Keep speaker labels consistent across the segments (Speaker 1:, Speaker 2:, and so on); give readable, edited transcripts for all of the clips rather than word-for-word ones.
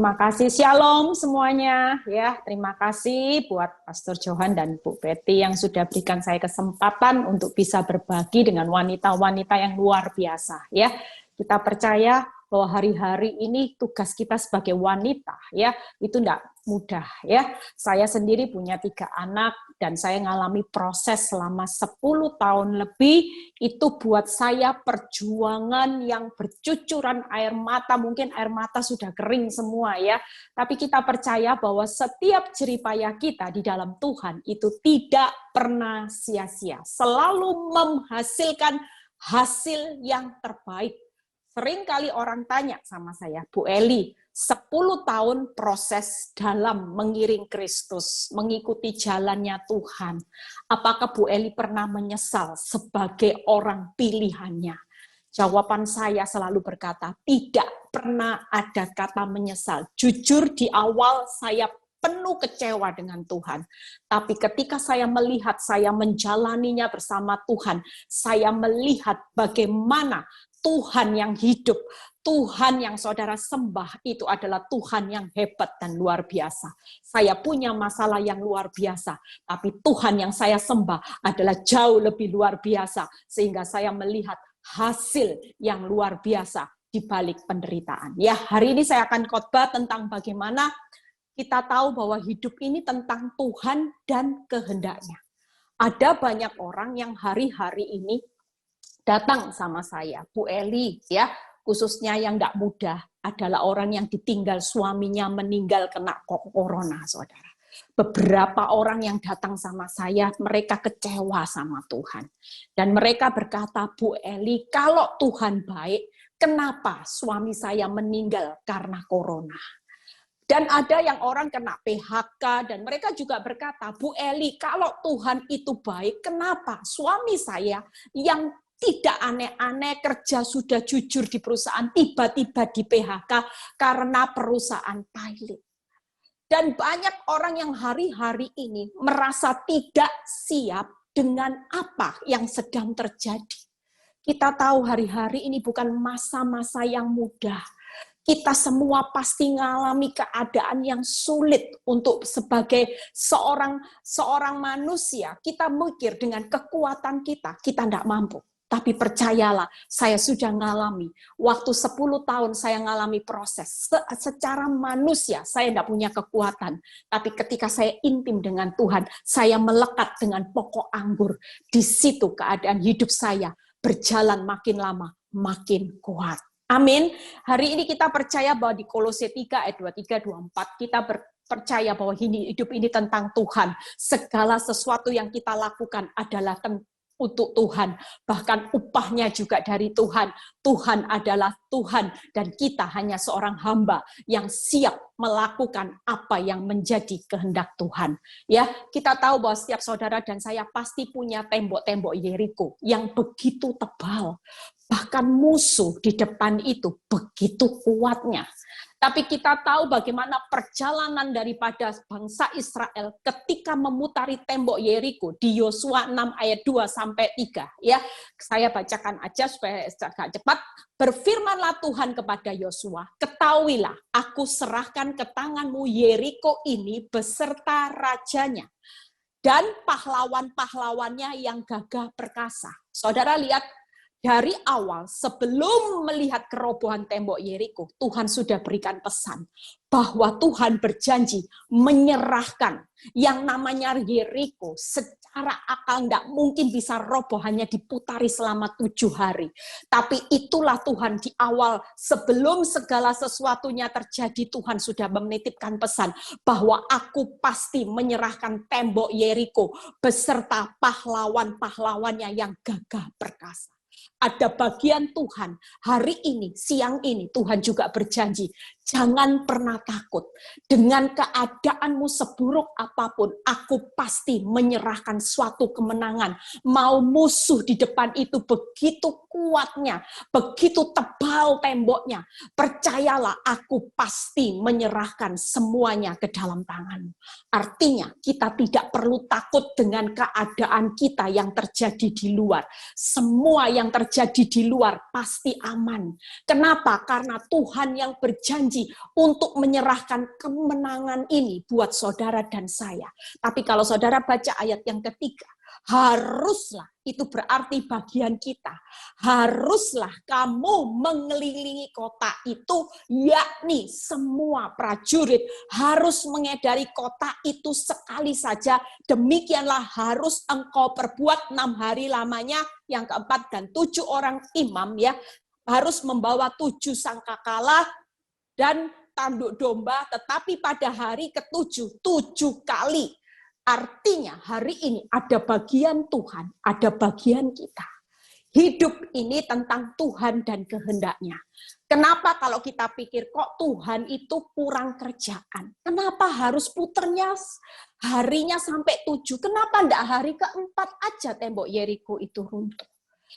Speaker 1: Terima kasih, shalom semuanya. Ya, terima kasih buat Pastor Johan dan Bu Betty yang sudah berikan saya kesempatan untuk bisa berbagi dengan wanita-wanita yang luar biasa. Ya, kita percaya bahwa hari-hari ini tugas kita sebagai wanita, ya, itu tidak mudah. Ya, saya sendiri punya 3 anak dan saya mengalami proses selama 10 tahun lebih. Itu buat saya perjuangan yang bercucuran air mata, mungkin air mata sudah kering semua ya, tapi kita percaya bahwa setiap jeripaya kita di dalam Tuhan itu tidak pernah sia-sia, selalu menghasilkan hasil yang terbaik. Sering kali orang tanya sama saya, Bu Eli, 10 tahun proses dalam mengiring Kristus, mengikuti jalannya Tuhan. Apakah Bu Eli pernah menyesal sebagai orang pilihannya? Jawaban saya selalu berkata, tidak pernah ada kata menyesal. Jujur di awal saya penuh kecewa dengan Tuhan. Tapi ketika saya melihat saya menjalaninya bersama Tuhan, saya melihat bagaimana Tuhan yang hidup, Tuhan yang saudara sembah itu adalah Tuhan yang hebat dan luar biasa. Saya punya masalah yang luar biasa, tapi Tuhan yang saya sembah adalah jauh lebih luar biasa, sehingga saya melihat hasil yang luar biasa di balik penderitaan. Ya, hari ini saya akan khotbah tentang bagaimana kita tahu bahwa hidup ini tentang Tuhan dan kehendaknya. Ada banyak orang yang hari-hari ini datang sama saya, Bu Eli, ya, khususnya yang enggak mudah adalah orang yang ditinggal suaminya meninggal kena corona, saudara. Beberapa orang yang datang sama saya, mereka kecewa sama Tuhan. Dan mereka berkata, Bu Eli, kalau Tuhan baik, kenapa suami saya meninggal karena corona? Dan ada yang orang kena PHK, dan mereka juga berkata, Bu Eli, kalau Tuhan itu baik, kenapa suami saya yang tidak aneh-aneh, kerja sudah jujur di perusahaan, tiba-tiba di PHK karena perusahaan pilot. Dan banyak orang yang hari-hari ini merasa tidak siap dengan apa yang sedang terjadi. Kita tahu hari-hari ini bukan masa-masa yang mudah. Kita semua pasti mengalami keadaan yang sulit untuk sebagai seorang manusia. Kita mikir dengan kekuatan kita tidak mampu. Tapi percayalah, saya sudah mengalami. Waktu 10 tahun saya mengalami proses. Secara manusia, saya tidak punya kekuatan. Tapi ketika saya intim dengan Tuhan, saya melekat dengan pokok anggur. Di situ keadaan hidup saya berjalan makin lama, makin kuat. Amin. Hari ini kita percaya bahwa di Kolose 3 ayat 23-24 kita percaya bahwa hidup ini tentang Tuhan. Segala sesuatu yang kita lakukan adalah untuk Tuhan, bahkan upahnya juga dari Tuhan. Tuhan adalah Tuhan dan kita hanya seorang hamba yang siap melakukan apa yang menjadi kehendak Tuhan. Ya, kita tahu bahwa setiap saudara dan saya pasti punya tembok-tembok Yeriko yang begitu tebal. Bahkan musuh di depan itu begitu kuatnya. Tapi kita tahu bagaimana perjalanan daripada bangsa Israel ketika memutari tembok Yeriko di Yosua 6 ayat 2-3. Ya, saya bacakan aja supaya agak cepat. Berfirmanlah Tuhan kepada Yosua, ketahuilah, aku serahkan ke tanganmu Yeriko ini beserta rajanya dan pahlawan-pahlawannya yang gagah perkasa. Saudara lihat, dari awal, sebelum melihat kerobohan tembok Yeriko, Tuhan sudah berikan pesan bahwa Tuhan berjanji menyerahkan yang namanya Yeriko secara akal tidak mungkin bisa roboh, hanya diputari selama 7 hari. Tapi itulah Tuhan di awal, sebelum segala sesuatunya terjadi, Tuhan sudah menitipkan pesan bahwa aku pasti menyerahkan tembok Yeriko beserta pahlawan-pahlawannya yang gagah perkasa. Ada bagian Tuhan, hari ini, siang ini, Tuhan juga berjanji, jangan pernah takut. Dengan keadaanmu seburuk apapun, aku pasti menyerahkan suatu kemenangan. Mau musuh di depan itu begitu kuatnya, begitu tebal temboknya, percayalah, aku pasti menyerahkan semuanya ke dalam tanganmu. Artinya, kita tidak perlu takut dengan keadaan kita yang terjadi di luar. Semua yang terjadi di luar pasti aman. Kenapa? Karena Tuhan yang berjanji berjanji untuk menyerahkan kemenangan ini buat saudara dan saya. Tapi kalau saudara baca ayat yang ketiga, haruslah, itu berarti bagian kita, haruslah kamu mengelilingi kota itu, yakni semua prajurit harus mengedari kota itu sekali saja. Demikianlah harus engkau perbuat 6 hari lamanya, yang keempat, dan 7 orang imam ya harus membawa 7 sangkakala dan tanduk domba, tetapi pada hari ke-7, 7 kali. Artinya hari ini ada bagian Tuhan, ada bagian kita. Hidup ini tentang Tuhan dan kehendaknya. Kenapa kalau kita pikir kok Tuhan itu kurang kerjaan? Kenapa harus puternya harinya sampai 7? Kenapa enggak hari ke-4 aja tembok Yeriko itu runtuh?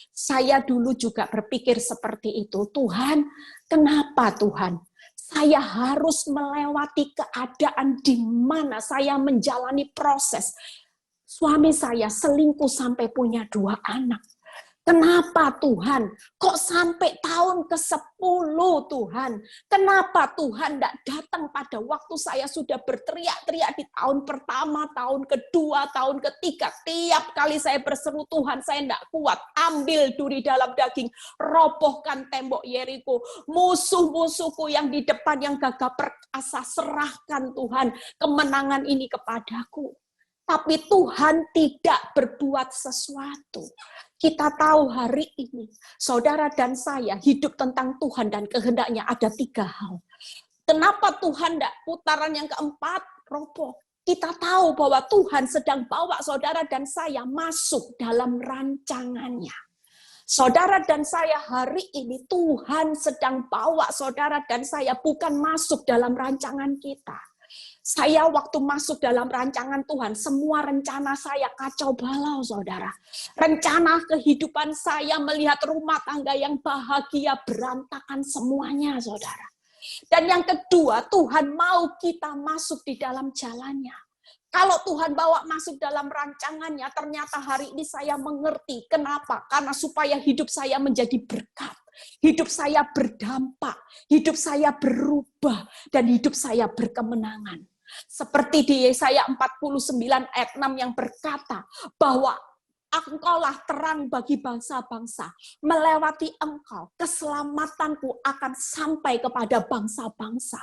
Speaker 1: Saya dulu juga berpikir seperti itu. Tuhan, kenapa Tuhan? Saya harus melewati keadaan di mana saya menjalani proses. Suami saya selingkuh sampai punya 2 anak. Kenapa Tuhan? Kok sampai tahun ke-10 Tuhan? Kenapa Tuhan tidak datang pada waktu saya sudah berteriak-teriak di tahun pertama, tahun kedua, tahun ketiga. Tiap kali saya berseru, Tuhan saya tidak kuat. Ambil duri dalam daging, robohkan tembok Yeriko. Musuh-musuhku yang di depan yang gagah perkasa, serahkan Tuhan kemenangan ini kepadaku. Tapi Tuhan tidak berbuat sesuatu. Kita tahu hari ini, saudara dan saya hidup tentang Tuhan dan kehendaknya ada 3 hal. Kenapa Tuhan tidak putaran yang keempat, roboh? Kita tahu bahwa Tuhan sedang bawa saudara dan saya masuk dalam rancangannya. Saudara dan saya hari ini, Tuhan sedang bawa saudara dan saya bukan masuk dalam rancangan kita. Saya waktu masuk dalam rancangan Tuhan, semua rencana saya kacau balau, saudara. Rencana kehidupan saya melihat rumah tangga yang bahagia berantakan semuanya, saudara. Dan yang kedua, Tuhan mau kita masuk di dalam jalannya. Kalau Tuhan bawa masuk dalam rancangannya, ternyata hari ini saya mengerti. Kenapa? Karena supaya hidup saya menjadi berkat. Hidup saya berdampak. Hidup saya berubah. Dan hidup saya berkemenangan. Seperti di Yesaya 49 ayat 6 yang berkata bahwa engkaulah terang bagi bangsa-bangsa. Melewati engkau, keselamatanku akan sampai kepada bangsa-bangsa.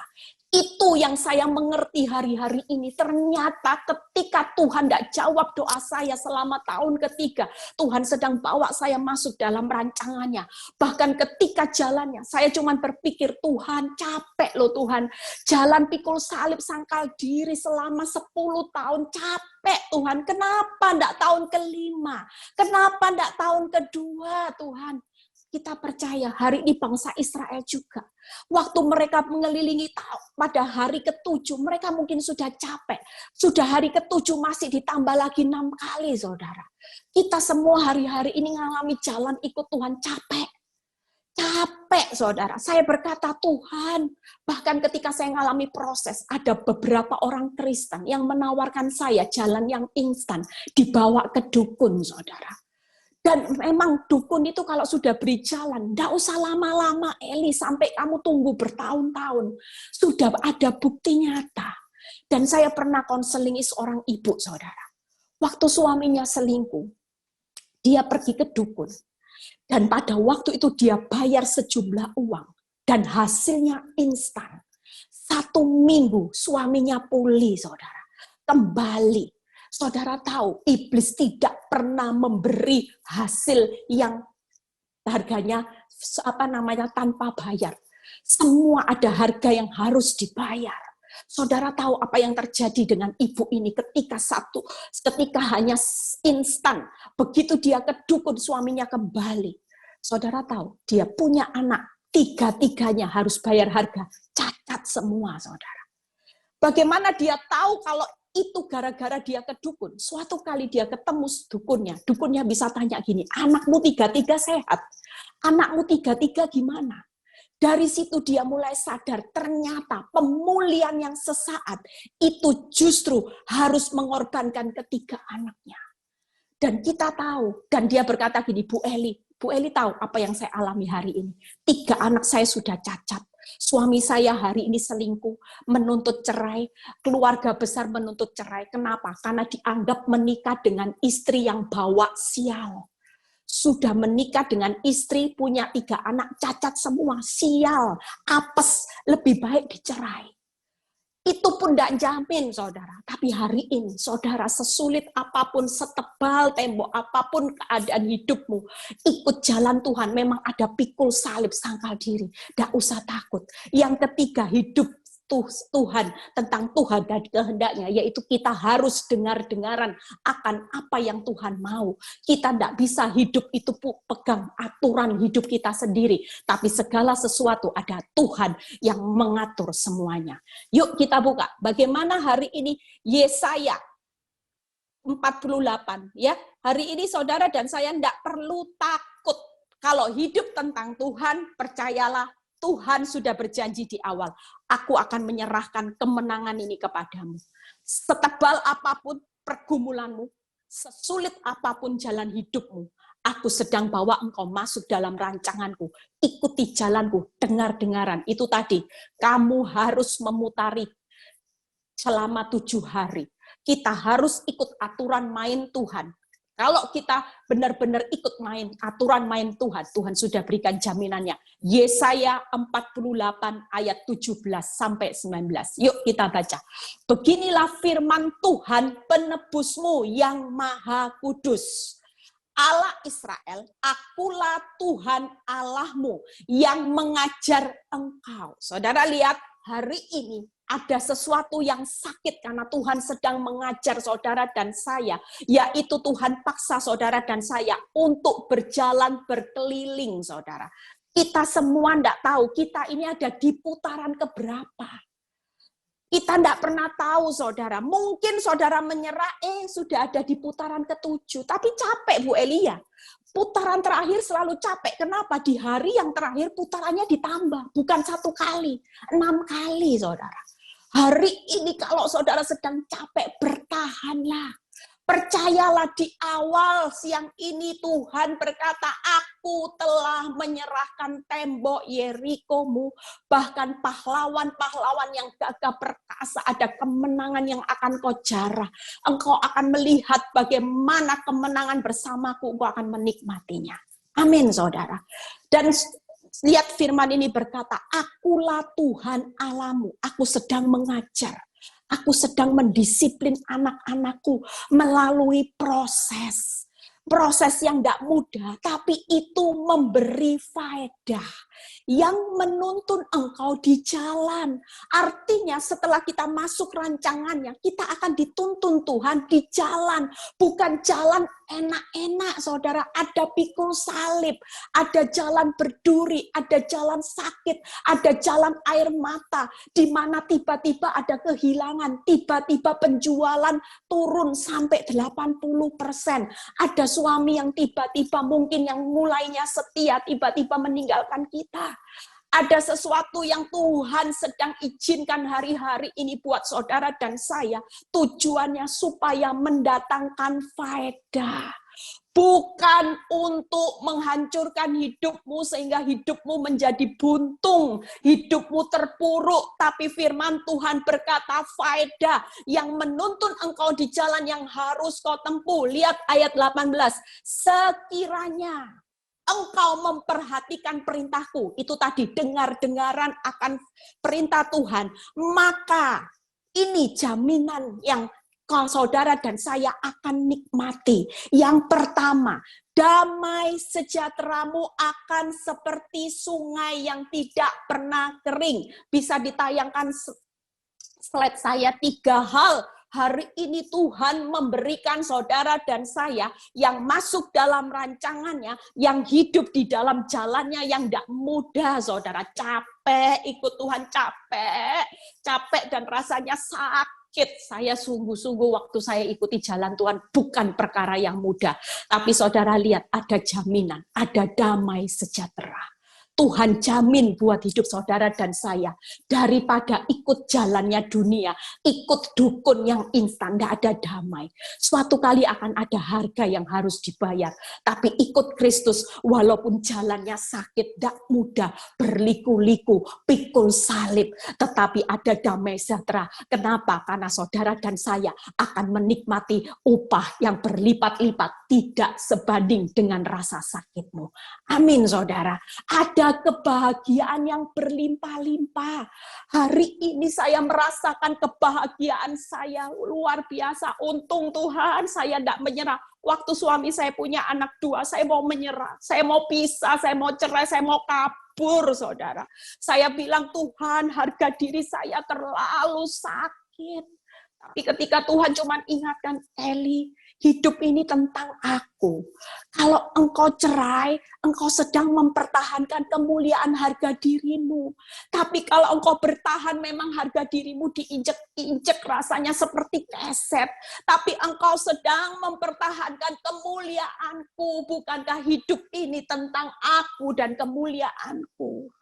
Speaker 1: Itu yang saya mengerti hari-hari ini. Ternyata ketika Tuhan tidak jawab doa saya selama tahun ketiga, Tuhan sedang bawa saya masuk dalam rancangannya. Bahkan ketika jalannya, saya cuma berpikir, Tuhan capek loh Tuhan. Jalan pikul salib sangkal diri selama 10 tahun, capek Tuhan. Kenapa tidak tahun ke-5? Kenapa tidak tahun ke-2 Tuhan? Kita percaya hari ini bangsa Israel juga. Waktu mereka mengelilingi pada hari ke-7, mereka mungkin sudah capek. Sudah hari ke-7 masih ditambah lagi 6 kali, saudara. Kita semua hari-hari ini mengalami jalan ikut Tuhan capek. Capek, saudara. Saya berkata, Tuhan, bahkan ketika saya mengalami proses, ada beberapa orang Kristen yang menawarkan saya jalan yang instan, dibawa ke dukun, saudara. Dan memang dukun itu kalau sudah beri jalan, tidak usah lama-lama Eli, sampai kamu tunggu bertahun-tahun. Sudah ada bukti nyata. Dan saya pernah konselingi seorang ibu, saudara. Waktu suaminya selingkuh, dia pergi ke dukun. Dan pada waktu itu dia bayar sejumlah uang. Dan hasilnya instan. 1 minggu suaminya pulih, saudara. Kembali. Saudara tahu, iblis tidak pernah memberi hasil yang harganya tanpa bayar. Semua ada harga yang harus dibayar. Saudara tahu apa yang terjadi dengan ibu ini ketika hanya instan. Begitu dia ke dukun, suaminya kembali. Saudara tahu, dia punya anak, 3-tiganya harus bayar harga. Cacat semua, saudara. Bagaimana dia tahu kalau itu gara-gara dia ke dukun? Suatu kali dia ketemu dukunnya bisa tanya gini, anakmu 3-3 sehat? Anakmu 3-3 gimana? Dari situ dia mulai sadar, ternyata pemulihan yang sesaat itu justru harus mengorbankan 3 anaknya. Dan kita tahu, dan dia berkata gini, Bu Eli tahu apa yang saya alami hari ini. 3 anak saya sudah cacat. Suami saya hari ini selingkuh, menuntut cerai, keluarga besar menuntut cerai. Kenapa? Karena dianggap menikah dengan istri yang bawa sial. Sudah menikah dengan istri, punya 3 anak, cacat semua, sial, apes, lebih baik dicerai. Itu pun tidak jamin, saudara. Tapi hari ini, saudara, sesulit apapun, setebal tembok apapun keadaan hidupmu, ikut jalan Tuhan. Memang ada pikul salib, sangkal diri. Tidak usah takut. Yang ketiga, hidup Tuhan, tentang Tuhan dan kehendaknya, yaitu kita harus dengar-dengaran akan apa yang Tuhan mau. Kita tidak bisa hidup itu pegang aturan hidup kita sendiri, tapi segala sesuatu ada Tuhan yang mengatur semuanya. Yuk kita buka, bagaimana hari ini Yesaya 48, ya. Hari ini saudara dan saya tidak perlu takut. Kalau hidup tentang Tuhan, percayalah, Tuhan sudah berjanji di awal, aku akan menyerahkan kemenangan ini kepadamu. Setebal apapun pergumulanmu, sesulit apapun jalan hidupmu, aku sedang bawa engkau masuk dalam rancanganku. Ikuti jalanku, dengar-dengaran. Itu tadi, kamu harus memutari selama 7 hari. Kita harus ikut aturan main Tuhan. Kalau kita benar-benar ikut main aturan main Tuhan, Tuhan sudah berikan jaminannya. Yesaya 48 ayat 17 sampai 19. Yuk kita baca. Beginilah firman Tuhan penebusmu yang maha kudus. Allah Israel, akulah Tuhan Allahmu yang mengajar engkau. Saudara lihat, hari ini ada sesuatu yang sakit karena Tuhan sedang mengajar saudara dan saya, yaitu Tuhan paksa saudara dan saya untuk berjalan berkeliling, saudara. Kita semua tidak tahu, kita ini ada di putaran keberapa. Kita tidak pernah tahu, saudara. Mungkin saudara menyerah, sudah ada di putaran ke-7. Tapi capek, Bu Elia. Putaran terakhir selalu capek. Kenapa? Di hari yang terakhir putarannya ditambah. Bukan 1 kali, 6 kali, saudara. Hari ini kalau saudara sedang capek, bertahanlah. Percayalah, di awal siang ini Tuhan berkata, aku telah menyerahkan tembok Yerikomu, bahkan pahlawan-pahlawan yang gagah perkasa, ada kemenangan yang akan kau jarah. Engkau akan melihat bagaimana kemenangan bersamaku, engkau akan menikmatinya. Amin, saudara. Dan lihat firman ini berkata, akulah Tuhan Allahmu, aku sedang mengajar. Aku sedang mendisiplin anak-anakku melalui proses. Proses yang tidak mudah, tapi itu memberi faedah. Yang menuntun engkau di jalan. Artinya setelah kita masuk rancangannya, kita akan dituntun Tuhan di jalan. Bukan jalan enak-enak, saudara. Ada pikul salib, ada jalan berduri, ada jalan sakit, ada jalan air mata, di mana tiba-tiba ada kehilangan, tiba-tiba penjualan turun sampai 80%. Ada suami yang tiba-tiba mungkin yang mulainya setia, tiba-tiba meninggalkan kita. Ada sesuatu yang Tuhan sedang izinkan hari-hari ini buat saudara dan saya. Tujuannya supaya mendatangkan faedah. Bukan untuk menghancurkan hidupmu sehingga hidupmu menjadi buntung, hidupmu terpuruk. Tapi firman Tuhan berkata faedah yang menuntun engkau di jalan yang harus kau tempuh. Lihat ayat 18. Sekiranya engkau memperhatikan perintahku, itu tadi dengar-dengaran akan perintah Tuhan, maka ini jaminan yang kau saudara dan saya akan nikmati. Yang pertama, damai sejahteramu akan seperti sungai yang tidak pernah kering. Bisa ditayangkan slide saya 3 hal. Hari ini Tuhan memberikan saudara dan saya yang masuk dalam rancangannya, yang hidup di dalam jalannya yang tidak mudah, saudara. Capek, ikut Tuhan capek dan rasanya sakit. Saya sungguh-sungguh waktu saya ikuti jalan Tuhan bukan perkara yang mudah. Tapi saudara lihat, ada jaminan, ada damai sejahtera. Tuhan jamin buat hidup saudara dan saya. Daripada ikut jalannya dunia, ikut dukun yang instan, tidak ada damai. Suatu kali akan ada harga yang harus dibayar. Tapi ikut Kristus, walaupun jalannya sakit, tidak mudah, berliku-liku, pikul salib, tetapi ada damai sejahtera. Kenapa? Karena saudara dan saya akan menikmati upah yang berlipat-lipat, tidak sebanding dengan rasa sakitmu. Amin, saudara. Ada kebahagiaan yang berlimpah-limpah. Hari ini saya merasakan kebahagiaan saya luar biasa. Untung Tuhan, saya tidak menyerah. Waktu suami saya punya anak 2, saya mau menyerah. Saya mau pisah, saya mau cerai, saya mau kabur, saudara. Saya bilang, Tuhan, harga diri saya terlalu sakit. Tapi ketika Tuhan cuma ingatkan, Eli, hidup ini tentang aku. Kalau engkau cerai, engkau sedang mempertahankan kemuliaan harga dirimu. Tapi kalau engkau bertahan, memang harga dirimu diinjek-injek rasanya seperti keset. Tapi engkau sedang mempertahankan kemuliaanku. Bukankah hidup ini tentang aku dan kemuliaanku?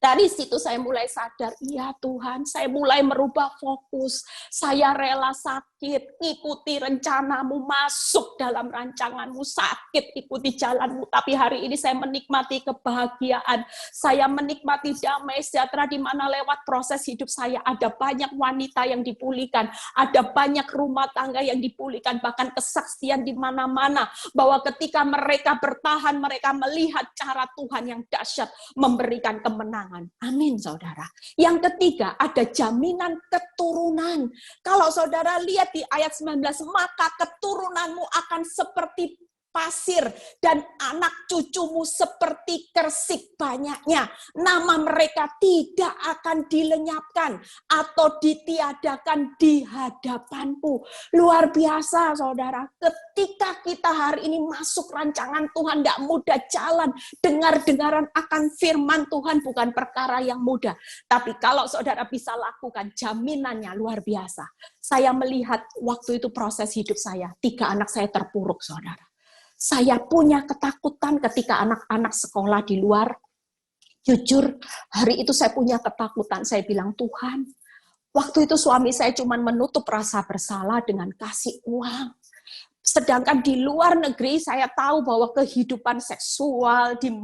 Speaker 1: Dari situ saya mulai sadar, iya Tuhan, saya mulai merubah fokus. Saya rela sakit, ikuti rencanamu, masuk dalam rancanganmu, sakit, ikuti jalanmu. Tapi hari ini saya menikmati kebahagiaan, saya menikmati damai sejahtera di mana lewat proses hidup saya ada banyak wanita yang dipulihkan, ada banyak rumah tangga yang dipulihkan, bahkan kesaksian di mana-mana, bahwa ketika mereka bertahan, mereka melihat cara Tuhan yang dahsyat memberikan kemenangan. Amin, saudara. Yang ketiga, ada jaminan keturunan. Kalau saudara lihat di ayat 19, maka keturunanmu akan seperti pasir dan anak cucumu seperti kersik banyaknya. Nama mereka tidak akan dilenyapkan atau ditiadakan di hadapanku. Luar biasa, saudara. Ketika kita hari ini masuk rancangan Tuhan, tidak mudah jalan. Dengar-dengaran akan firman Tuhan bukan perkara yang mudah. Tapi kalau saudara bisa lakukan, jaminannya luar biasa. Saya melihat waktu itu proses hidup saya, 3 anak saya terpuruk, saudara. Saya punya ketakutan ketika anak-anak sekolah di luar. Jujur, hari itu saya punya ketakutan. Saya bilang, Tuhan, waktu itu suami saya cuma menutup rasa bersalah dengan kasih uang. Sedangkan di luar negeri saya tahu bahwa kehidupan seksual, di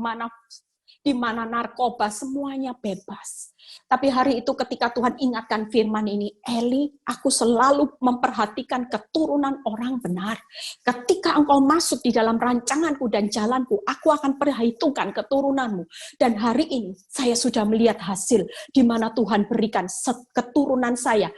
Speaker 1: mana narkoba, semuanya bebas. Tapi hari itu ketika Tuhan ingatkan firman ini, Eli, aku selalu memperhatikan keturunan orang benar. Ketika engkau masuk di dalam rancanganku dan jalanku, aku akan perhitungkan keturunanmu. Dan hari ini saya sudah melihat hasil di mana Tuhan berikan keturunan saya.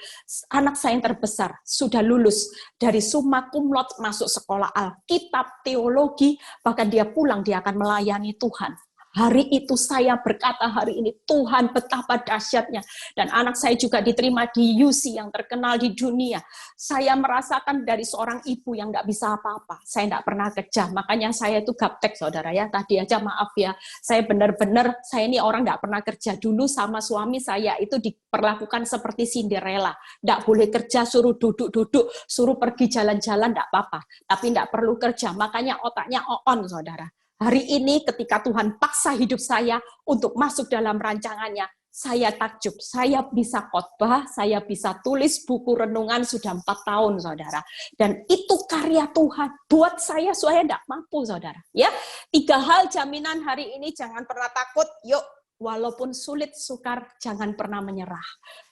Speaker 1: Anak saya yang terbesar sudah lulus dari summa cum laude, masuk sekolah Alkitab, teologi, bahkan dia pulang, dia akan melayani Tuhan. Hari itu saya berkata hari ini, Tuhan betapa dahsyatnya. Dan anak saya juga diterima di UC yang terkenal di dunia. Saya merasakan dari seorang ibu yang nggak bisa apa-apa. Saya nggak pernah kerja, makanya saya itu gaptek, saudara ya. Tadi aja maaf ya, saya benar-benar, saya ini orang nggak pernah kerja. Dulu sama suami saya itu diperlakukan seperti Cinderella. Nggak boleh kerja, suruh duduk-duduk, suruh pergi jalan-jalan, nggak apa-apa. Tapi nggak perlu kerja, makanya otaknya on, saudara. Hari ini ketika Tuhan paksa hidup saya untuk masuk dalam rancangannya, saya takjub. Saya bisa khotbah, saya bisa tulis buku renungan sudah 4 tahun, saudara. Dan itu karya Tuhan. Buat saya tidak mampu, saudara. Ya, 3 hal jaminan hari ini, jangan pernah takut. Yuk, walaupun sulit sukar, jangan pernah menyerah.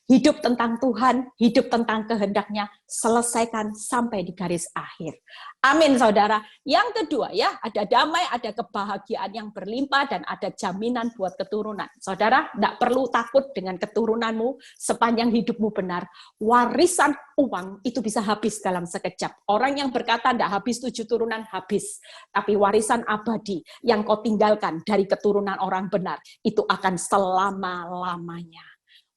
Speaker 1: Hidup tentang Tuhan, hidup tentang kehendaknya, selesaikan sampai di garis akhir. Amin, saudara. Yang kedua ya, ada damai, ada kebahagiaan yang berlimpah, dan ada jaminan buat keturunan. Saudara, tidak perlu takut dengan keturunanmu sepanjang hidupmu benar. Warisan uang itu bisa habis dalam sekejap. Orang yang berkata tidak habis 7 turunan, habis. Tapi warisan abadi yang kau tinggalkan dari keturunan orang benar, itu akan selama-lamanya.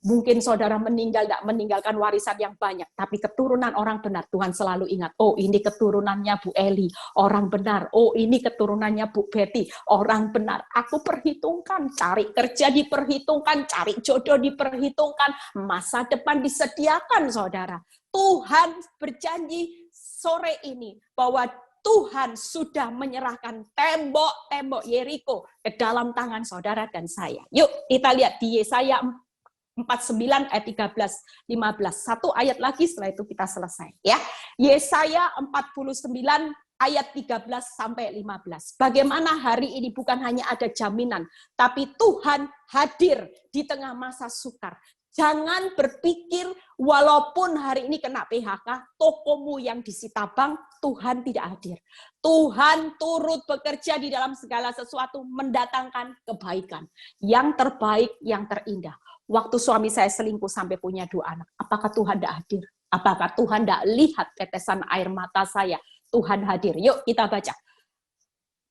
Speaker 1: Mungkin saudara meninggal, tidak meninggalkan warisan yang banyak, tapi keturunan orang benar, Tuhan selalu ingat, oh ini keturunannya Bu Eli, orang benar, oh ini keturunannya Bu Betty, orang benar. Aku perhitungkan, cari kerja diperhitungkan, cari jodoh diperhitungkan, masa depan disediakan, saudara. Tuhan berjanji sore ini bahwa Tuhan sudah menyerahkan tembok-tembok Yeriko ke dalam tangan saudara dan saya. Yuk kita lihat di Yesaya 49 ayat 13, 15. Satu ayat lagi setelah itu kita selesai. Ya, Yesaya 49 ayat 13 sampai 15. Bagaimana hari ini bukan hanya ada jaminan, tapi Tuhan hadir di tengah masa sukar. Jangan berpikir walaupun hari ini kena PHK, tokomu yang disita bank, Tuhan tidak hadir. Tuhan turut bekerja di dalam segala sesuatu, mendatangkan kebaikan. Yang terbaik, yang terindah. Waktu suami saya selingkuh sampai punya 2 anak, apakah Tuhan tidak hadir? Apakah Tuhan tidak lihat tetesan air mata saya? Tuhan hadir. Yuk kita baca.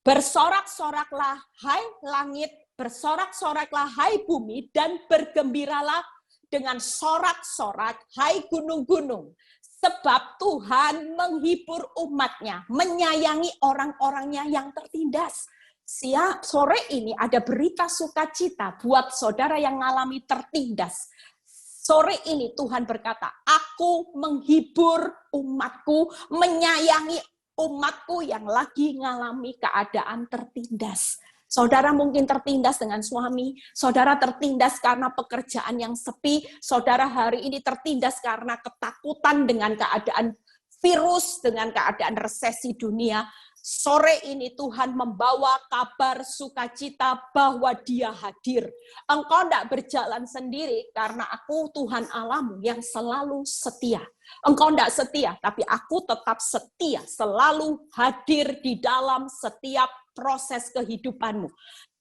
Speaker 1: Bersorak-soraklah hai langit, bersorak-soraklah hai bumi, dan bergembiralah dengan sorak-sorak hai gunung-gunung. Sebab Tuhan menghibur umatnya, menyayangi orang-orangnya yang tertindas. Sore ini ada berita sukacita buat saudara yang mengalami tertindas. Sore ini Tuhan berkata, aku menghibur umatku, menyayangi umatku yang lagi mengalami keadaan tertindas. Saudara mungkin tertindas dengan suami, saudara tertindas karena pekerjaan yang sepi, saudara hari ini tertindas karena ketakutan dengan keadaan virus, dengan keadaan resesi dunia. Sore ini Tuhan membawa kabar sukacita bahwa Dia hadir. Engkau tidak berjalan sendiri karena aku Tuhan Allahmu yang selalu setia. Engkau tidak setia, tapi aku tetap setia, selalu hadir di dalam setiap proses kehidupanmu.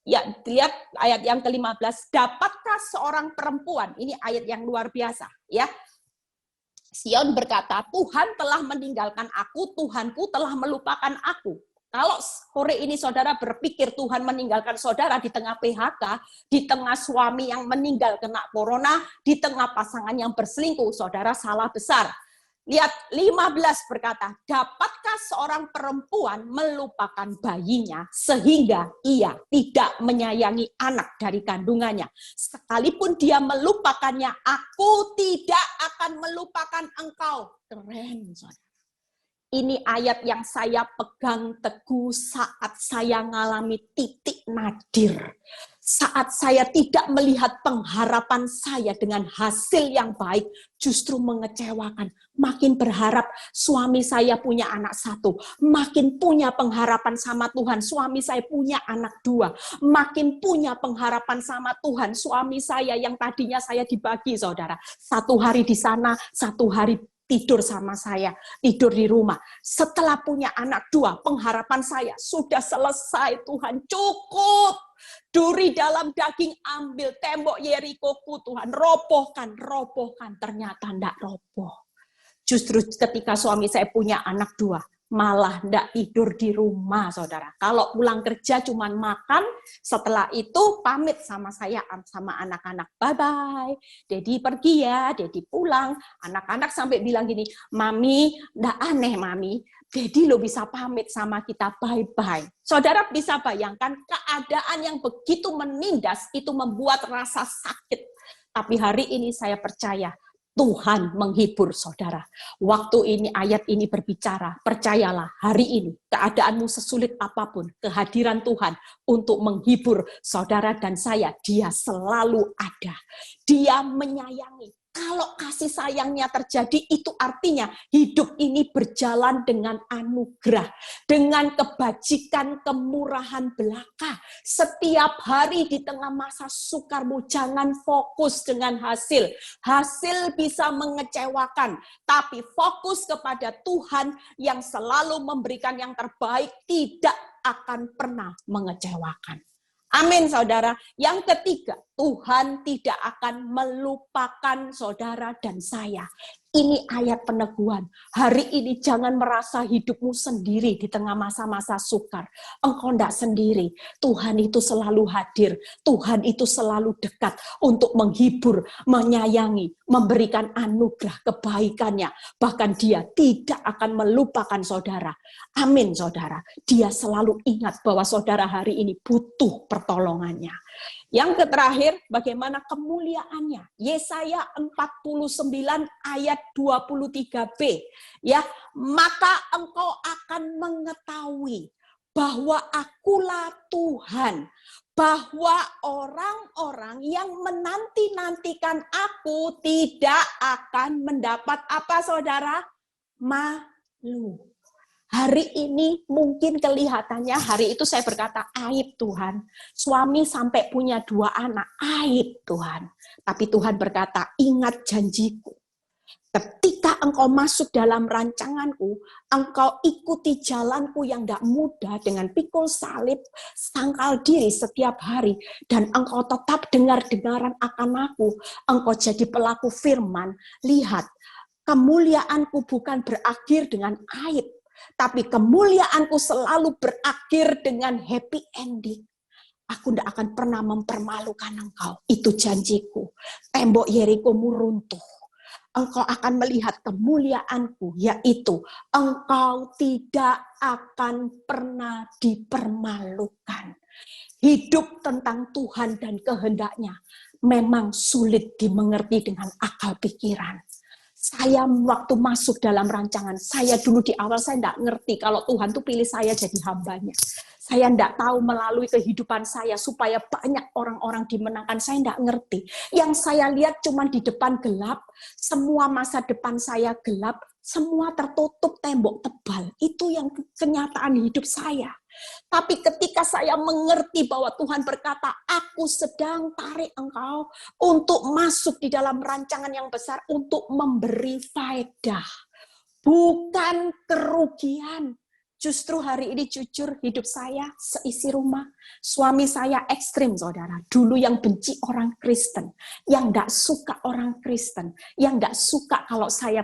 Speaker 1: Ya, lihat ayat yang ke-15, dapatkah seorang perempuan, ini ayat yang luar biasa, ya. Sion berkata, Tuhan telah meninggalkan aku, Tuhanku telah melupakan aku. Kalau sore ini saudara berpikir Tuhan meninggalkan saudara di tengah PHK, di tengah suami yang meninggal kena corona, di tengah pasangan yang berselingkuh, saudara salah besar. Lihat 15 berkata, dapatkah seorang perempuan melupakan bayinya sehingga ia tidak menyayangi anak dari kandungannya. Sekalipun dia melupakannya, aku tidak akan melupakan engkau. Keren, saudara. Ini ayat yang saya pegang teguh saat saya mengalami titik nadir. Saat saya tidak melihat pengharapan saya dengan hasil yang baik, justru mengecewakan. Makin berharap suami saya punya anak 1. Makin punya pengharapan sama Tuhan, suami saya punya anak 2. Makin punya pengharapan sama Tuhan, suami saya yang tadinya saya dibagi, saudara. 1 hari di sana, 1 hari tidur sama saya, tidur di rumah. Setelah punya anak 2, pengharapan saya sudah selesai, Tuhan cukup. Duri dalam daging ambil, tembok Yerikoku Tuhan robohkan. Ternyata tidak roboh. Justru ketika suami saya punya anak 2, malah tidak tidur di rumah, saudara. Kalau pulang kerja cuma makan, setelah itu pamit sama saya, sama anak-anak. Bye-bye, Dedi pergi ya, Dedi pulang. Anak-anak sampai bilang gini, Mami, tidak aneh Mami, Dedi lo bisa pamit sama kita, bye-bye. Saudara bisa bayangkan keadaan yang begitu menindas, itu membuat rasa sakit. Tapi hari ini saya percaya, Tuhan menghibur saudara. Waktu ini ayat ini berbicara, percayalah hari ini keadaanmu sesulit apapun, kehadiran Tuhan untuk menghibur saudara dan saya, Dia selalu ada. Dia menyayangi. Kalau kasih sayangnya terjadi, itu artinya hidup ini berjalan dengan anugerah, dengan kebajikan, kemurahan belaka. Setiap hari di tengah masa sukarmu, jangan fokus dengan hasil. Hasil bisa mengecewakan, tapi fokus kepada Tuhan yang selalu memberikan yang terbaik, tidak akan pernah mengecewakan. Amin, saudara. Yang ketiga, Tuhan tidak akan melupakan saudara dan saya. Ini ayat peneguhan. Hari ini jangan merasa hidupmu sendiri di tengah masa-masa sukar. Engkau tidak sendiri. Tuhan itu selalu hadir. Tuhan itu selalu dekat untuk menghibur, menyayangi, memberikan anugerah kebaikannya. Bahkan Dia tidak akan melupakan saudara. Amin, saudara. Dia selalu ingat bahwa saudara hari ini butuh pertolongannya. Yang terakhir, bagaimana kemuliaannya. Yesaya 49 ayat 23b. Ya, maka engkau akan mengetahui bahwa akulah Tuhan, bahwa orang-orang yang menanti-nantikan aku tidak akan mendapat apa, saudara? Malu. Hari ini mungkin kelihatannya, hari itu saya berkata, aib Tuhan. Suami sampai punya 2 anak, aib Tuhan. Tapi Tuhan berkata, ingat janjiku. Ketika engkau masuk dalam rancanganku, engkau ikuti jalanku yang tidak mudah dengan pikul salib, sangkal diri setiap hari, dan engkau tetap dengar-dengaran akan aku, engkau jadi pelaku firman. Lihat, kemuliaanku bukan berakhir dengan aib, tapi kemuliaanku selalu berakhir dengan happy ending. Aku tidak akan pernah mempermalukan engkau. Itu janjiku. Tembok Yeriko-mu runtuh. Engkau akan melihat kemuliaanku, yaitu engkau tidak akan pernah dipermalukan. Hidup tentang Tuhan dan kehendaknya memang sulit dimengerti dengan akal pikiran. Saya waktu masuk dalam rancangan, saya dulu di awal saya tidak ngerti kalau Tuhan tuh pilih saya jadi hambanya. Saya tidak tahu melalui kehidupan saya supaya banyak orang-orang dimenangkan, saya tidak ngerti. Yang saya lihat cuma di depan gelap, semua masa depan saya gelap, semua tertutup tembok tebal. Itu yang kenyataan hidup saya. Tapi ketika saya mengerti bahwa Tuhan berkata, aku sedang tarik engkau untuk masuk di dalam rancangan yang besar, untuk memberi faedah, bukan kerugian. Justru hari ini jujur, hidup saya seisi rumah. Suami saya ekstrim, saudara. Dulu yang benci orang Kristen, yang gak suka orang Kristen, yang gak suka kalau saya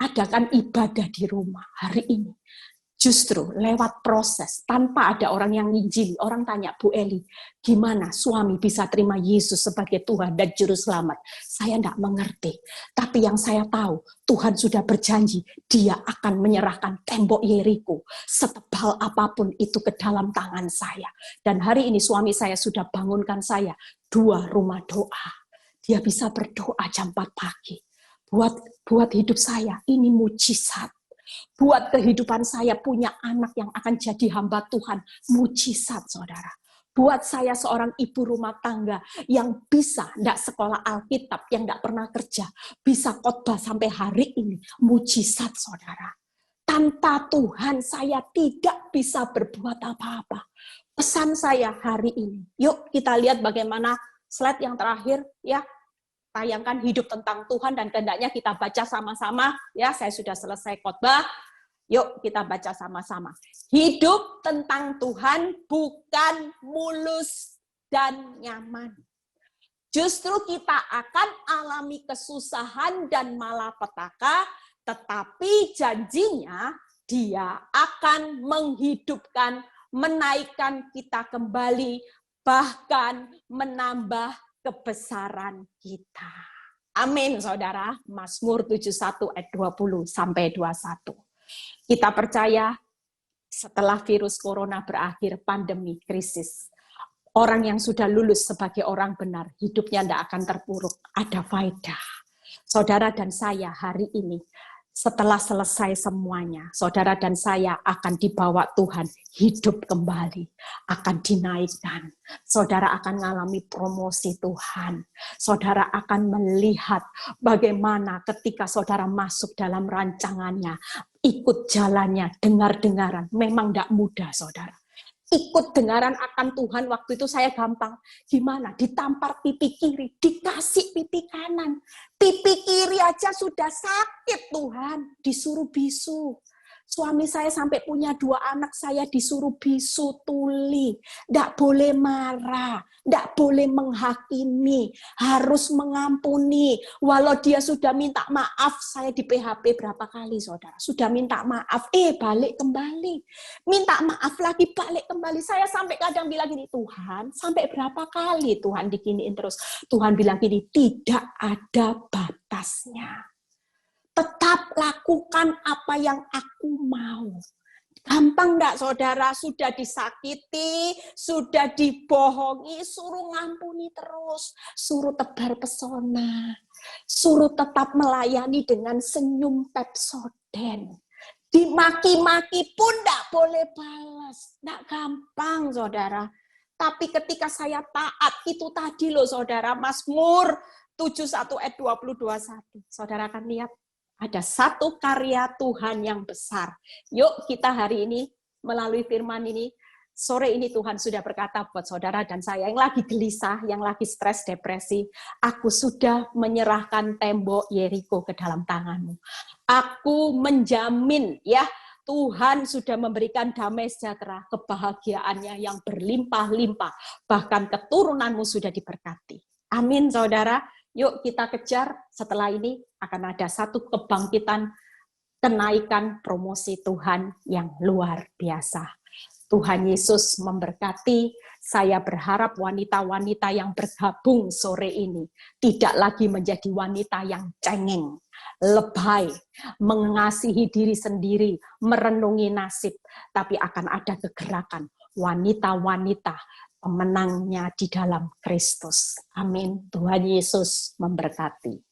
Speaker 1: adakan ibadah di rumah. Hari ini justru lewat proses, tanpa ada orang yang nginjili. Orang tanya, Bu Eli, gimana suami bisa terima Yesus sebagai Tuhan dan Juru Selamat? Saya tidak mengerti. Tapi yang saya tahu, Tuhan sudah berjanji, dia akan menyerahkan tembok Yeriko, setebal apapun itu ke dalam tangan saya. Dan hari ini suami saya sudah bangunkan saya 2 rumah doa. Dia bisa berdoa jam 4 pagi. Buat hidup saya, ini mujizat. Buat kehidupan saya punya anak yang akan jadi hamba Tuhan, mujizat, saudara. Buat saya seorang ibu rumah tangga yang bisa tidak sekolah Alkitab, yang tidak pernah kerja, bisa khotbah sampai hari ini, mujizat, saudara. Tanpa Tuhan saya tidak bisa berbuat apa-apa. Pesan saya hari ini, yuk kita lihat bagaimana slide yang terakhir, ya. Tayangkan hidup tentang Tuhan dan kehendaknya, kita baca sama-sama, ya. Saya sudah selesai khotbah. Yuk kita baca sama-sama. Hidup tentang Tuhan bukan mulus dan nyaman. Justru kita akan alami kesusahan dan malapetaka, tetapi janjinya dia akan menghidupkan, menaikkan kita kembali, bahkan menambah kebesaran kita. Amin, saudara. Mazmur 71 ayat 20 sampai 21. Kita percaya setelah virus corona berakhir, pandemi, krisis, orang yang sudah lulus sebagai orang benar, hidupnya tidak akan terpuruk, ada faedah. Saudara dan saya hari ini, setelah selesai semuanya, saudara dan saya akan dibawa Tuhan hidup kembali, akan dinaikkan. Saudara akan mengalami promosi Tuhan. Saudara akan melihat bagaimana ketika saudara masuk dalam rancangannya, ikut jalannya, dengar-dengaran. Memang tidak mudah, saudara. Ikut dengaran akan Tuhan, waktu itu saya gampang. Gimana? Ditampar pipi kiri, dikasih pipi kanan. Pipi kiri aja sudah sakit Tuhan, disuruh bisu. Suami saya sampai punya 2 anak, saya disuruh bisu tuli. Tidak boleh marah, tidak boleh menghakimi, harus mengampuni. Walau dia sudah minta maaf, saya di PHP berapa kali, saudara. Sudah minta maaf, balik kembali. Minta maaf lagi, balik kembali. Saya sampai kadang bilang gini, Tuhan, sampai berapa kali Tuhan diginiin terus? Tuhan bilang gini, tidak ada batasnya. Tetap lakukan apa yang aku mau.
Speaker 2: Gampang enggak saudara? Sudah disakiti, sudah dibohongi, suruh ngampuni terus, suruh tebar pesona, suruh tetap melayani dengan senyum Pepsodent. Dimaki-maki pun enggak boleh balas. Enggak gampang saudara. Tapi ketika saya taat, itu tadi loh saudara, Mazmur 71 ayat 20-21. Saudara akan lihat, ada satu karya Tuhan yang besar. Yuk kita hari ini melalui firman ini, sore ini Tuhan sudah berkata buat saudara dan saya yang lagi gelisah, yang lagi stres, depresi, aku sudah menyerahkan tembok Yeriko ke dalam tanganmu. Aku menjamin ya, Tuhan sudah memberikan damai sejahtera, kebahagiaannya yang berlimpah-limpah, bahkan keturunanmu sudah diberkati. Amin saudara. Yuk kita kejar, setelah ini akan ada satu kebangkitan, kenaikan promosi Tuhan yang luar biasa. Tuhan Yesus memberkati. Saya berharap wanita-wanita yang bergabung sore ini tidak lagi menjadi wanita yang cengeng, lebay, mengasihi diri sendiri, merenungi nasib, tapi akan ada kegerakan wanita-wanita pemenangnya di dalam Kristus. Amin. Tuhan Yesus memberkati.